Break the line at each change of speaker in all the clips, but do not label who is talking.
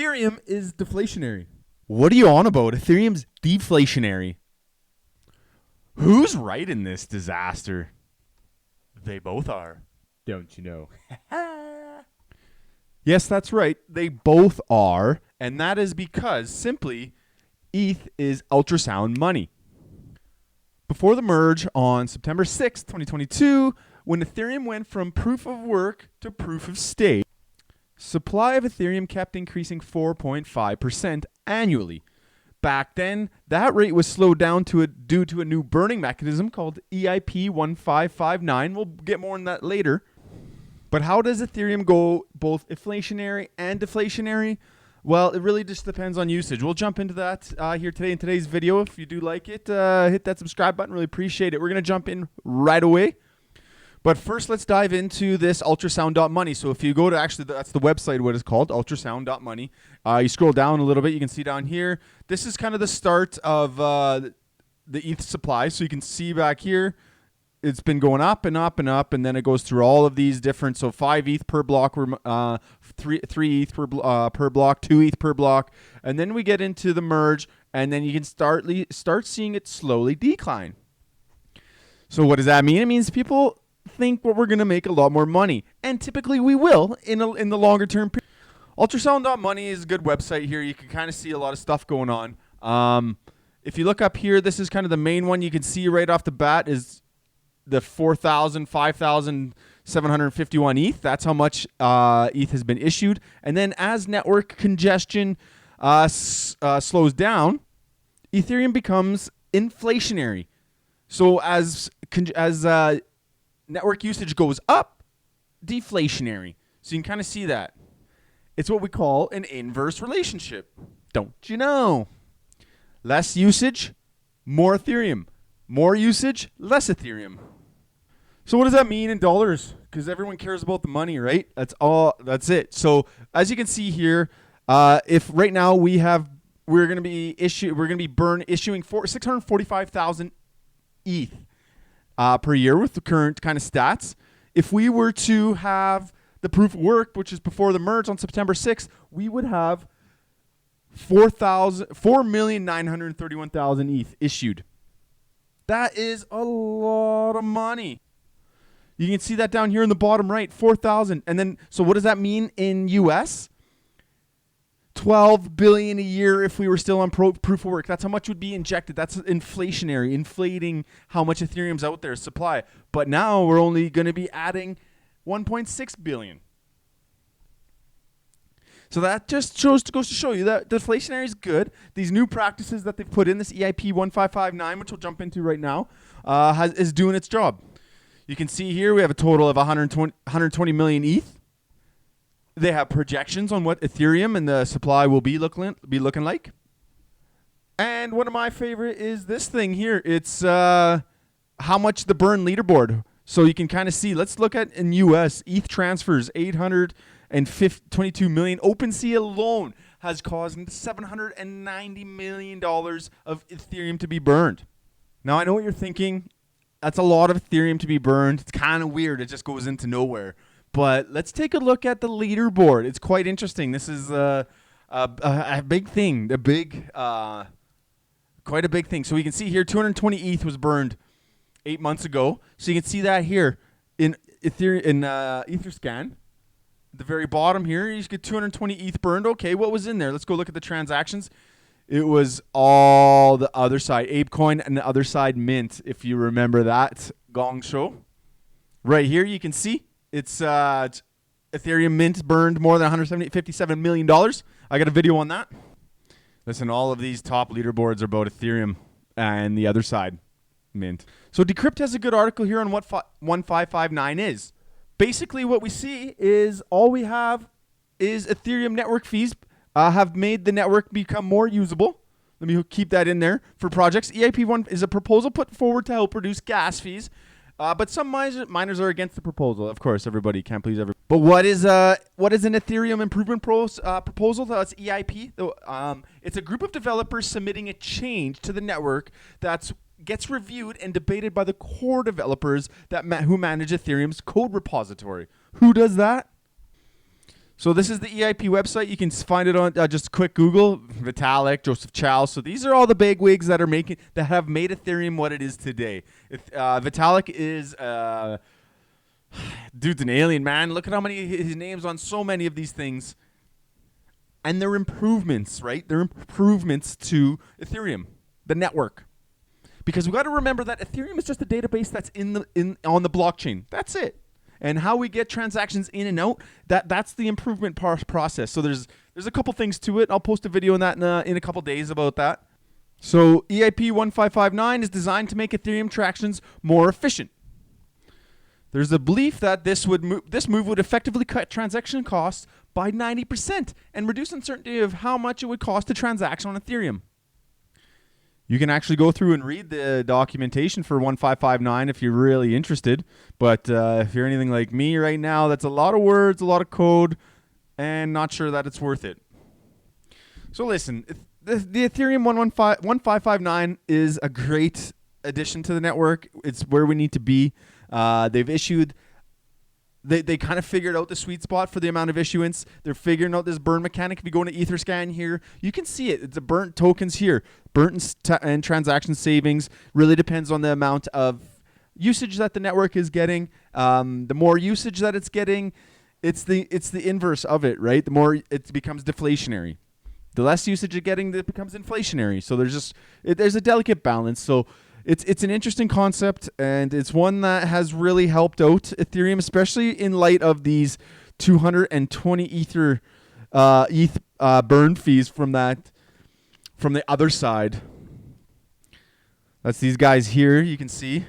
Ethereum is deflationary. What are you on about? Ethereum's deflationary. Who's right in this disaster? They both are. Don't you know? Yes, that's right. They both are. And that is because simply ETH is ultrasound money. Before the merge on September 6th, 2022, when Ethereum went from proof of work to proof of stake, supply of Ethereum kept increasing 4.5% annually. Back then, that rate was slowed down due to a new burning mechanism called EIP 1559. We'll get more on that later. But how does Ethereum go both inflationary and deflationary? Well, it really just depends on usage. We'll jump into that here today in today's video. If you do like it, hit that subscribe button. Really appreciate it. We're going to jump in right away. But first, let's dive into this ultrasound.money. So if you go to, actually, that's the website, what it's called, ultrasound.money. You scroll down a little bit. You can see down here. This is kind of the start of the ETH supply. So you can see back here, it's been going up and up and up, and then it goes through all of these different. So 5 ETH per block, 3 ETH per block, 2 ETH per block, and then we get into the merge, and then you can start seeing it slowly decline. So what does that mean? It means people think we're going to make a lot more money, and typically we will in the longer term period. Ultrasound.money is a good website here. You can kind of see a lot of stuff going on. If you look up here, this is kind of the main one. You can see right off the bat is the 5,751 ETH. That's how much ETH has been issued. And then as network congestion slows down, Ethereum becomes inflationary. So as network usage goes up, deflationary. So you can kind of see that. It's what we call an inverse relationship. Don't you know? Less usage, more Ethereum. More usage, less Ethereum. So what does that mean in dollars? Because everyone cares about the money, right? That's it. So as you can see here, if right now we're going to be issuing 645,000 ETH per year with the current kind of stats. If we were to have the proof of work, which is before the merge on September 6th, we would have 4,931,000 ETH issued. That is a lot of money. You can see that down here in the bottom right, 4,000. And then, so what does that mean in US? 12 billion a year if we were still on proof of work. That's how much would be injected. That's inflationary, inflating how much Ethereum's out there, supply. But now we're only going to be adding 1.6 billion. So that just goes to show you that deflationary is good. These new practices that they've put in, this EIP 1559, which we'll jump into right now, is doing its job. You can see here we have a total of 120 million ETH. They have projections on what Ethereum and the supply will be looking like. And one of my favorite is this thing here. It's how much the burn leaderboard. So you can kind of see. Let's look at in US ETH transfers 822 million. OpenSea alone has caused $790 million of Ethereum to be burned. Now I know what you're thinking. That's a lot of Ethereum to be burned. It's kind of weird. It just goes into nowhere. But let's take a look at the leaderboard. It's quite interesting. This is a big thing. Quite a big thing. So we can see here 220 ETH was burned 8 months ago. So you can see that here in Ethereum in Etherscan. At the very bottom here, you get 220 ETH burned. Okay, what was in there? Let's go look at the transactions. It was all the other side, ApeCoin and the other side Mint, if you remember that gong show. Right here, you can see it's Ethereum Mint burned more than $157 million. I got a video on that. Listen, all of these top leaderboards are about Ethereum and the other side, Mint. So Decrypt has a good article here on what 1559 is. Basically, what we see is all we have is Ethereum network fees have made the network become more usable. Let me keep that in there for projects. EIP1 is a proposal put forward to help reduce gas fees, but some miners are against the proposal. Of course, everybody can't please everybody. But what is an Ethereum improvement proposal? That's EIP. It's a group of developers submitting a change to the network that gets reviewed and debated by the core developers who manage Ethereum's code repository. Who does that? So this is the EIP website. You can find it on just quick Google. Vitalik, Joseph Chow. So these are all the big wigs that have made Ethereum what it is today. Vitalik is dude's an alien, man. Look at how many his names on so many of these things, and they're improvements, right? They're improvements to Ethereum, the network, because we got to remember that Ethereum is just a database that's on the blockchain. That's it. And how we get transactions in and out, that's the improvement process. So there's a couple things to it. I'll post a video on that in a couple days about that. So EIP 1559 is designed to make Ethereum transactions more efficient. There's a belief that this move would effectively cut transaction costs by 90% and reduce uncertainty of how much it would cost to transact on Ethereum. You can actually go through and read the documentation for 1559 if you're really interested. But if you're anything like me right now, that's a lot of words, a lot of code, and not sure that it's worth it. So listen, the Ethereum 1559 is a great addition to the network. It's where we need to be. They've issued... They kind of figured out the sweet spot for the amount of issuance. They're figuring out this burn mechanic. If you go into Etherscan here, you can see it. It's a burnt tokens here. Burnt and transaction savings really depends on the amount of usage that the network is getting. The more usage that it's getting, it's the inverse of it, right? The more it becomes deflationary. The less usage you're getting, it becomes inflationary. So there's a delicate balance. So it's an interesting concept, and it's one that has really helped out Ethereum, especially in light of these 220 ETH burn fees from the other side. That's these guys here, you can see.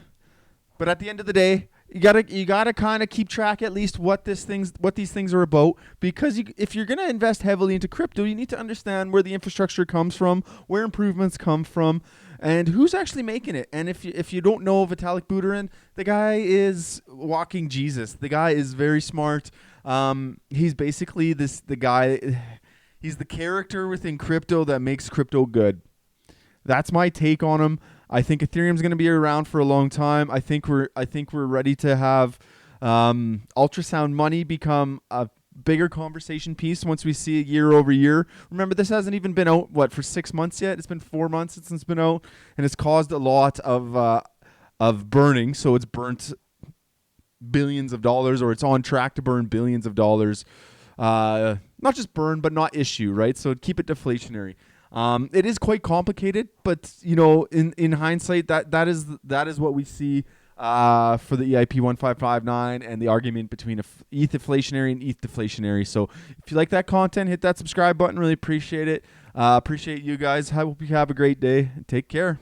But at the end of the day, you gotta kind of keep track at least what these things are about, because if you're gonna invest heavily into crypto, you need to understand where the infrastructure comes from, where improvements come from, and who's actually making it. And if you don't know Vitalik Buterin, the guy is walking Jesus. The guy is very smart. He's basically the guy. He's the character within crypto that makes crypto good. That's my take on him. I think Ethereum's going to be around for a long time. I think we're ready to have ultrasound money become a bigger conversation piece once we see it year over year. Remember, this hasn't even been out for 6 months yet. It's been 4 months since it's been out, and it's caused a lot of burning. So it's burnt billions of dollars, or it's on track to burn billions of dollars. Not just burn, but not issue, right? So keep it deflationary. It is quite complicated, but in hindsight, that is what we see for the EIP 1559 and the argument between ETH inflationary and ETH deflationary. So if you like that content, hit that subscribe button. Really appreciate it. Appreciate you guys. I hope you have a great day. Take care.